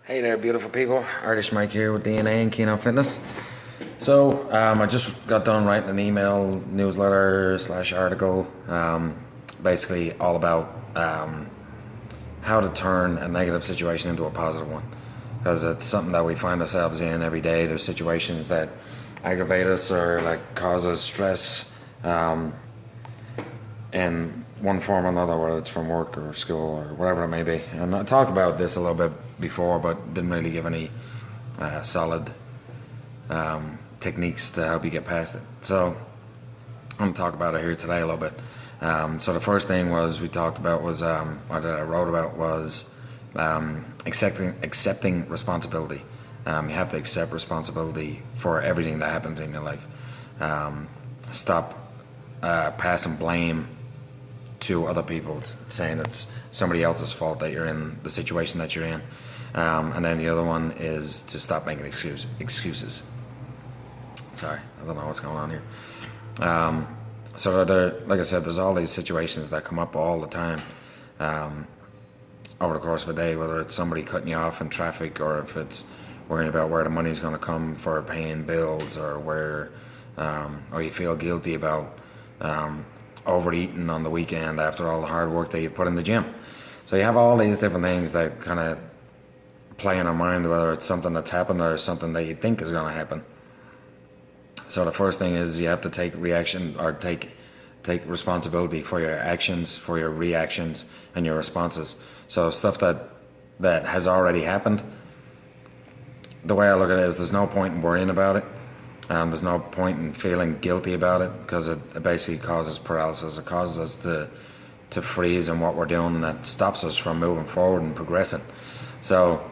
Hey there, beautiful people. Artist Mike here with DNA and Keynote Fitness. So, I just got done writing an email newsletter slash article, basically all about how to turn a negative situation into a positive one. Because it's something that we find ourselves in every day. There's situations that aggravate us or like cause us stress in one form or another, whether it's from work or school or whatever it may be. And I talked about this a little bit before, but didn't really give any solid techniques to help you get past it. So I'm going to talk about it here today a little bit. So the first thing we talked about was, or that I wrote about was accepting responsibility. You have to accept responsibility for everything that happens in your life. Stop passing blame to other people, saying it's somebody else's fault that you're in the situation that you're in. And then the other one is to stop making excuses. Sorry, I don't know what's going on here. So there, like I said, there's all these situations that come up all the time over the course of a day, whether it's somebody cutting you off in traffic, or if it's worrying about where the money's going to come for paying bills, or or you feel guilty about overeating on the weekend after all the hard work that you put in the gym. So you have all these different things that kind of play in our mind, whether it's something that's happened or something that you think is going to happen. So the first thing is you have to take reaction, or take responsibility for your actions, for your reactions, and your responses. So stuff that has already happened, the way I look at it is there's no point in worrying about it. There's no point in feeling guilty about it, because it basically causes paralysis. It causes us to freeze in what we're doing, and that stops us from moving forward and progressing. So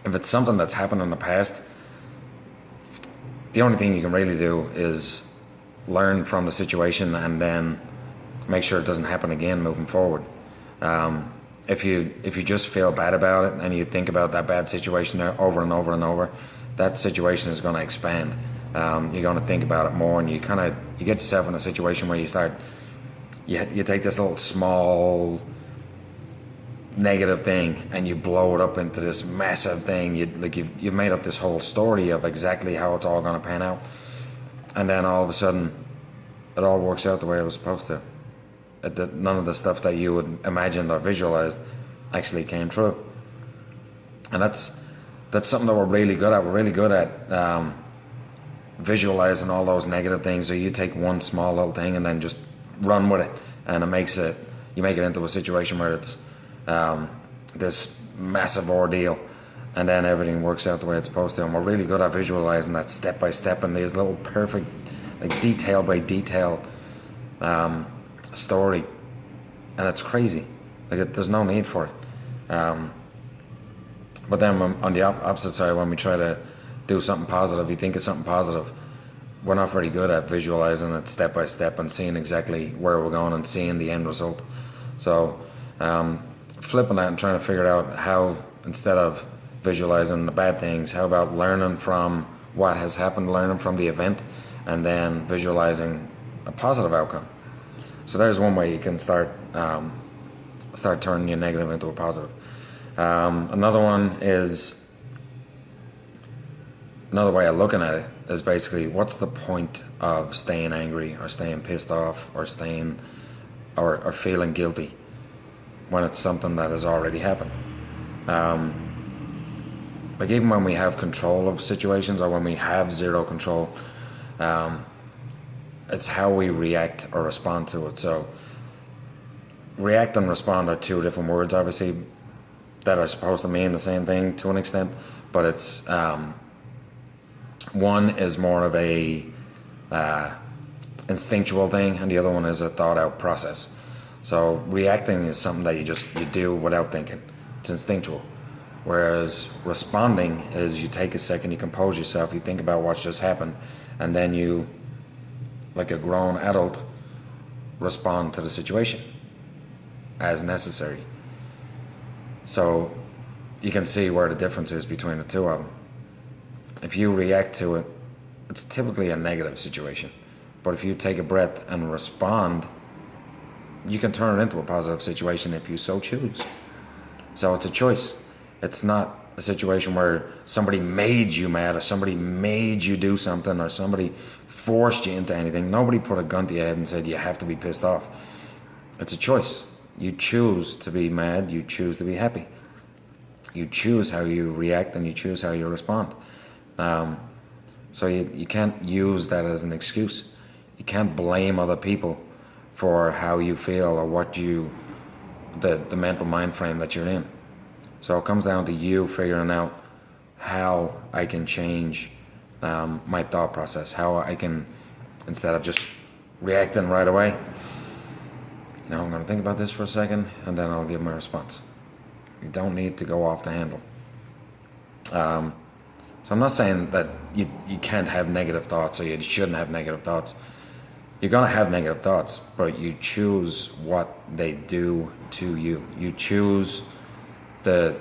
if it's something that's happened in the past, the only thing you can really do is learn from the situation and then make sure it doesn't happen again moving forward. If you just feel bad about it and you think about that bad situation over and over and over, that situation is going to expand. You're going to think about it more, and you get yourself in a situation where you take this little small negative thing and you blow it up into this massive thing. You've made up this whole story of exactly how it's all going to pan out, and then all of a sudden it all works out the way it was supposed to. None of the stuff that you would imagined or visualized actually came true. And that's something that we're really good at. We're really good at visualizing all those negative things. So you take one small little thing and then just run with it, and you make it into a situation where it's this massive ordeal, and then everything works out the way it's supposed to. And we're really good at visualizing that step by step, and these little perfect, like detail by detail story, and it's crazy. There's no need for it. But then on the opposite side, when we try to do something positive, you think of something positive, we're not very good at visualizing it step by step and seeing exactly where we're going and seeing the end result. So flipping that and trying to figure out how, instead of visualizing the bad things, how about learning from what has happened, learning from the event, and then visualizing a positive outcome. So there's one way you can start turning your negative into a positive. Another way of looking at it is basically, what's the point of staying angry or staying pissed off or or feeling guilty when it's something that has already happened? Like even when we have control of situations, or when we have zero control, it's how we react or respond to it. So react and respond are two different words, obviously, that are supposed to mean the same thing to an extent, but it's one is more of a instinctual thing, and the other one is a thought out process. So reacting is something that you do without thinking. It's instinctual. Whereas responding is, you take a second, you compose yourself, you think about what's just happened, and then you, like a grown adult, respond to the situation as necessary. So you can see where the difference is between the two of them. If you react to it, it's typically a negative situation. But if you take a breath and respond, you can turn it into a positive situation if you so choose. So it's a choice. It's not a situation where somebody made you mad or somebody made you do something or somebody forced you into anything. Nobody put a gun to your head and said you have to be pissed off. It's a choice. You choose to be mad, you choose to be happy. You choose how you react and you choose how you respond. So you can't use that as an excuse. You can't blame other people for how you feel or what the mental mind frame that you're in. So it comes down to you figuring out how I can change my thought process, how I can, instead of just reacting right away, I'm going to think about this for a second and then I'll give my response. You don't need to go off the handle. So I'm not saying that you can't have negative thoughts or you shouldn't have negative thoughts. You're going to have negative thoughts, but you choose what they do to you. You choose the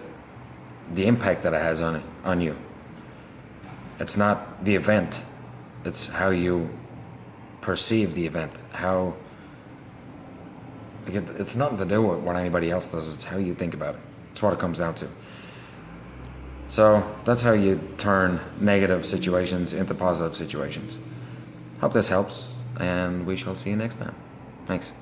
impact that it has on you. It's not the event. It's how you perceive the event. It's nothing to do with what anybody else does. It's how you think about it. It's what it comes down to. So that's how you turn negative situations into positive situations. Hope this helps, and we shall see you next time. Thanks.